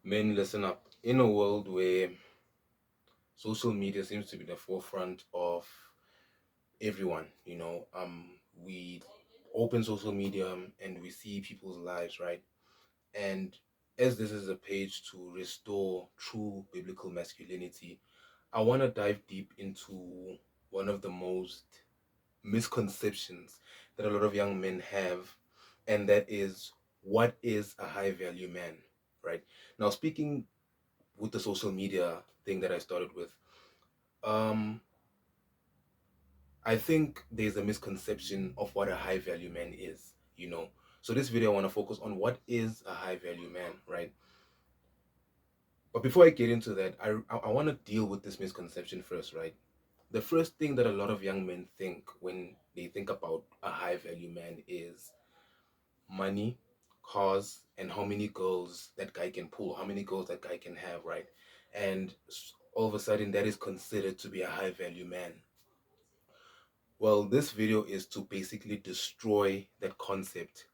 Men, listen up. In a world where social media seems to be the forefront of everyone, we open social media and we see people's lives, right? And as this is a page to restore true biblical masculinity, I want to dive deep into one of the most misconceptions that a lot of young men have, and that is, what is a high value man, right? Now, speaking with the social media thing that I started with, um, I think there's a misconception of what a high value man is. So this video I want to focus on what is a high value man, right? But before I get into that, I want to deal with this misconception first, right? The first thing that a lot of young men think when they think about a high value man is money, cars, and how many girls that guy can pull, how many girls that guy can have, right? And all of a sudden, that is considered to be a high value man. Well, this video is to basically destroy that concept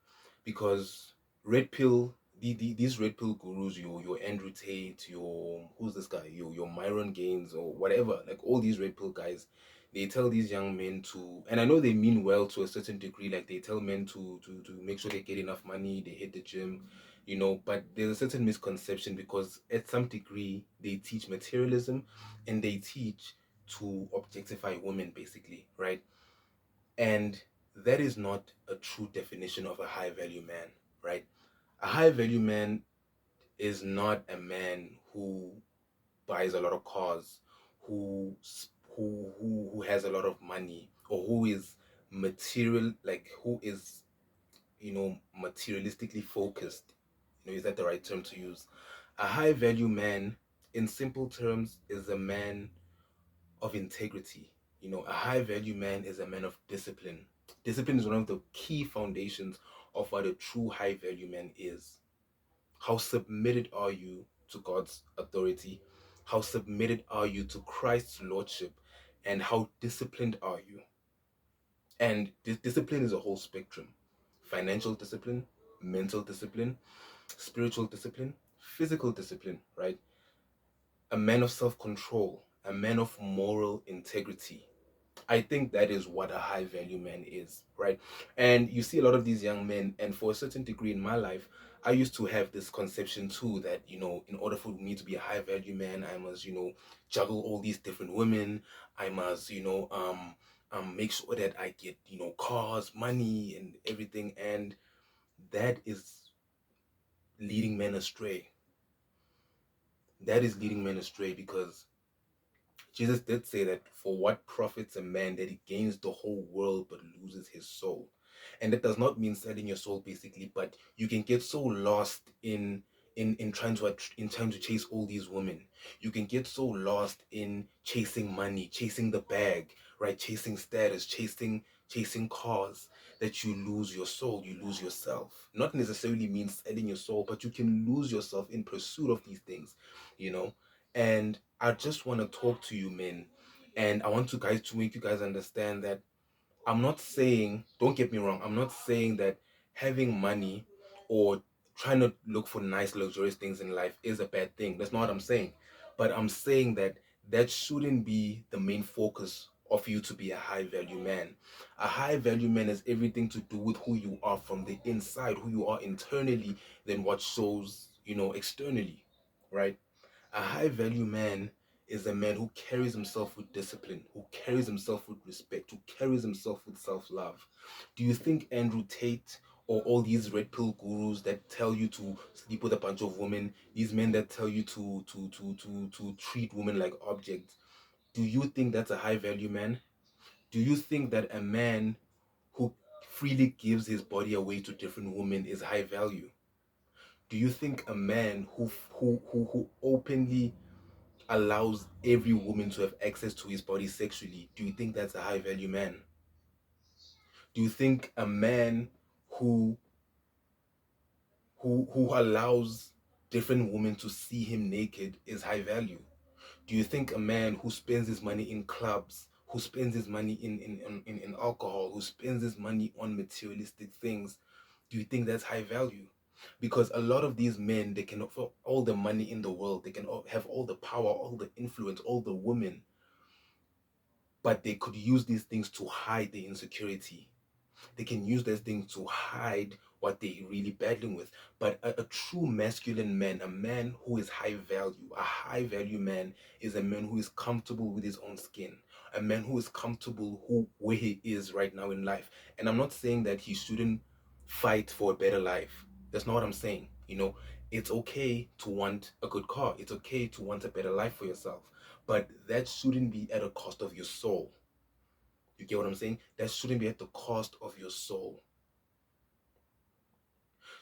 because red pill, these red pill gurus, your Andrew Tate, your who's this guy, your Myron Gaines or whatever, like all these red pill guys, they tell these young men to, and I know they mean well to a certain degree, like they tell men to make sure they get enough money, they hit the gym, but there's a certain misconception because at some degree they teach materialism and they teach to objectify women basically, right? And that is not a true definition of a high value man, right? A high value man is not a man who buys a lot of cars, who who has a lot of money, or who is material, like who is materialistically focused. Is that the right term to use? A high value man, in simple terms, is a man of integrity. A high value man is a man of discipline. Discipline is one of the key foundations of what a true high value man is. How submitted are you to God's authority? How submitted are you to Christ's lordship? And how disciplined are you? And this discipline is a whole spectrum: financial discipline, mental discipline, spiritual discipline, physical discipline, right? A man of self control, a man of moral integrity. I think that is what a high value man is, right? And you see a lot of these young men, and for a certain degree in my life, I used to have this conception too that, in order for me to be a high value man, I must, juggle all these different women. I must, make sure that I get, cars, money, and everything. And that is leading men astray. That is leading men astray because Jesus did say that for what profits a man that he gains the whole world but loses his soul. And that does not mean selling your soul basically, but you can get so lost in trying to chase all these women. You can get so lost in chasing money, chasing the bag, right? Chasing status, chasing cars, that you lose your soul, you lose yourself. Not necessarily means selling your soul, but you can lose yourself in pursuit of these things, you know. And I just want to talk to you, men, and I want to make you guys understand that I'm not saying, don't get me wrong, I'm not saying that having money or trying to look for nice, luxurious things in life is a bad thing. That's not what I'm saying. But I'm saying that that shouldn't be the main focus of you to be a high value man. A high value man has everything to do with who you are from the inside, who you are internally, than what shows, externally, right? A high value man is a man who carries himself with discipline, who carries himself with respect, who carries himself with self love. Do you think Andrew Tate or all these red pill gurus that tell you to sleep with a bunch of women, these men that tell you to treat women like objects, do you think that's a high value man? Do you think that a man who freely gives his body away to different women is high value? Do you think a man who openly allows every woman to have access to his body sexually, do you think that's a high value man? Do you think a man who who allows different women to see him naked is high value? Do you think a man who spends his money in clubs, who spends his money in alcohol, who spends his money on materialistic things, do you think that's high value? Because a lot of these men, they can offer all the money in the world, they can have all the power, all the influence, all the women, but they could use these things to hide the insecurity. They can use those things to hide what they're really battling with. But a true masculine man, a man who is high value, a high value man, is a man who is comfortable with his own skin, a man who is comfortable where he is right now in life. And I'm not saying that he shouldn't fight for a better life. That's not what I'm saying. It's okay to want a good car. It's okay to want a better life for yourself. But that shouldn't be at a cost of your soul. You get what I'm saying? That shouldn't be at the cost of your soul.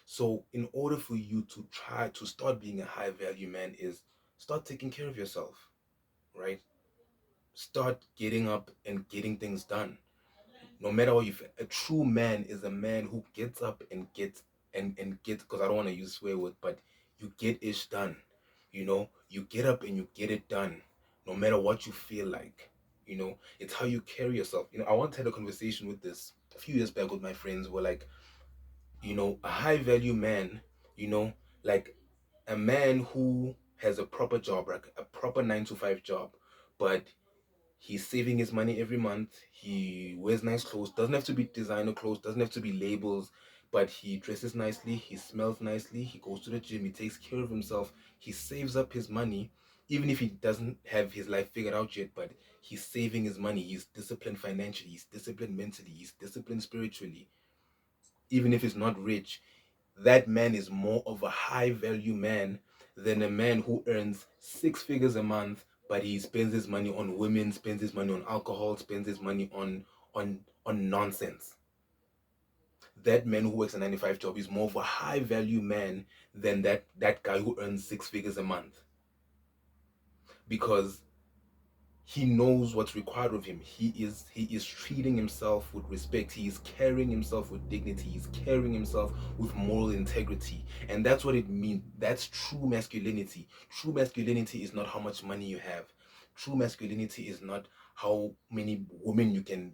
So in order for you to try to start being a high value man is start taking care of yourself, right? Start getting up and getting things done. No matter what a true man is a man who gets up and gets and gets, because I don't want to use swear word, but you get ish done. You get up and you get it done, no matter what you feel like. It's how you carry yourself. I once had a conversation with this a few years back with my friends who were like, a high value man, you know, like a man who has a proper job, like a proper 9 to 5 job, but he's saving his money every month. He wears nice clothes, doesn't have to be designer clothes, doesn't have to be labels, but he dresses nicely, he smells nicely, he goes to the gym, he takes care of himself, he saves up his money, even if he doesn't have his life figured out yet, but he's saving his money, he's disciplined financially, he's disciplined mentally, he's disciplined spiritually, even if he's not rich. That man is more of a high value man than a man who earns 6 figures a month, but he spends his money on women, spends his money on alcohol, spends his money on nonsense. That man who works a 9 to 5 job is more of a high value man than that guy who earns 6 figures a month, because he knows what's required of him. He is treating himself with respect. He is carrying himself with dignity. He's carrying himself with moral integrity. And that's what it means. That's true masculinity. True masculinity is not how much money you have. True masculinity is not how many women you can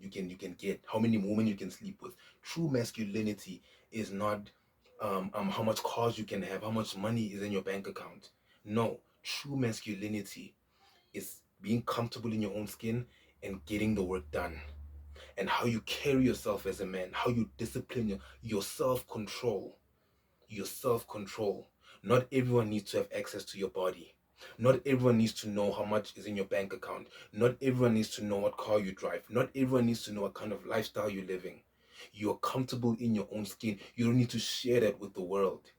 get, how many women you can sleep with. True masculinity is not how much cars you can have, how much money is in your bank account. No, true masculinity is being comfortable in your own skin and getting the work done. And how you carry yourself as a man, how you discipline your self-control. Your self-control. Not everyone needs to have access to your body. Not everyone needs to know how much is in your bank account. Not everyone needs to know what car you drive. Not everyone needs to know what kind of lifestyle you're living. You're comfortable in your own skin. You don't need to share that with the world.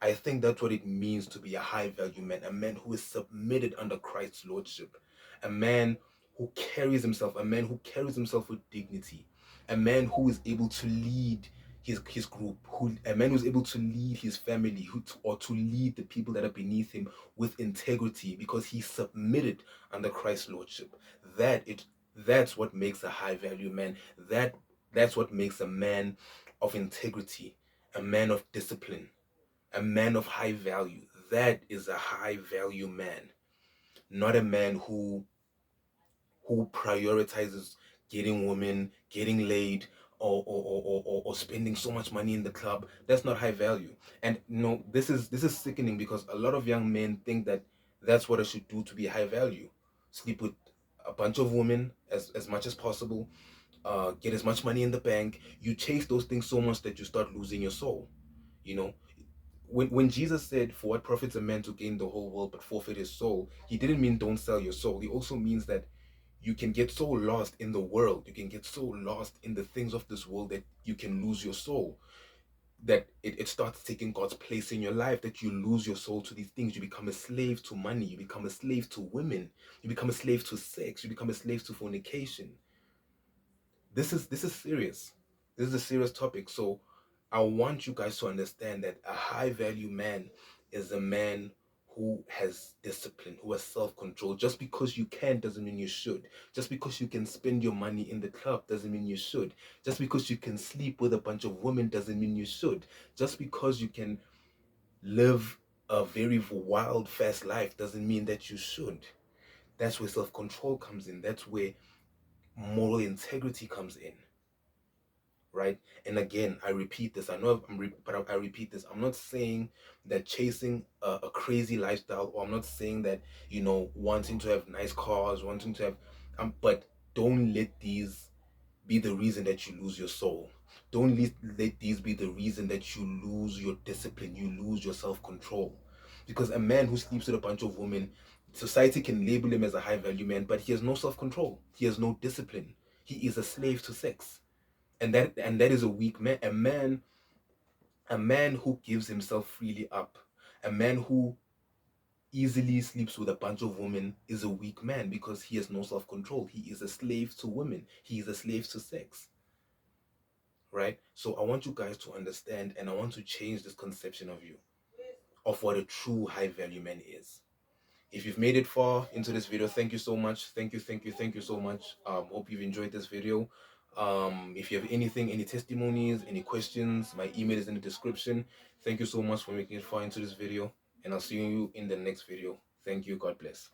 I think that's what it means to be a high value man, a man who is submitted under Christ's lordship, a man who carries himself, a man who carries himself with dignity, a man who is able to lead his group, a man who's able to lead his family, or to lead the people that are beneath him with integrity, because he's submitted under Christ's lordship. That's what makes a high value man. That's what makes a man of integrity, a man of discipline, a man of high value. That is a high value man, not a man who prioritizes getting women, getting laid, or spending so much money in the club. That's not high value. And this is sickening, because a lot of young men think that that's what I should do to be high value. Sleep with a bunch of women as much as possible, get as much money in the bank. You chase those things so much that you start losing your soul. You know, when Jesus said, "For what profits a man to gain the whole world but forfeit his soul," he didn't mean don't sell your soul. He also means that you can get so lost in the world, you can get so lost in the things of this world, that you can lose your soul. That it starts taking God's place in your life, that you lose your soul to these things. You become a slave to money, you become a slave to women, you become a slave to sex, you become a slave to fornication. This is serious. This is a serious topic. So I want you guys to understand that a high value man is a man who has discipline, who has self-control. Just because you can doesn't mean you should. Just because you can spend your money in the club doesn't mean you should. Just because you can sleep with a bunch of women doesn't mean you should. Just because you can live a very wild, fast life doesn't mean that you should. That's where self-control comes in. That's where moral integrity comes in. right? And again, I repeat this. I know but I repeat this. I'm not saying that chasing a crazy lifestyle, or I'm not saying that, wanting to have nice cars, wanting to have, but don't let these be the reason that you lose your soul. Don't let these be the reason that you lose your discipline, you lose your self-control. Because a man who sleeps with a bunch of women, society can label him as a high value man, but he has no self-control. He has no discipline. He is a slave to sex. And that is a weak man. A man who gives himself freely up, a man who easily sleeps with a bunch of women is a weak man, because he has no self-control. He is a slave to women. He is a slave to sex. Right? So I want you guys to understand, and I want to change this conception of you, of what a true high value man is. If you've made it far into this video, thank you so much. Thank you so much. Hope you've enjoyed this video. If you have any testimonies, any questions, my email is in the description. Thank you so much for making it far into this video, and I'll see you in the next video. Thank you. God bless.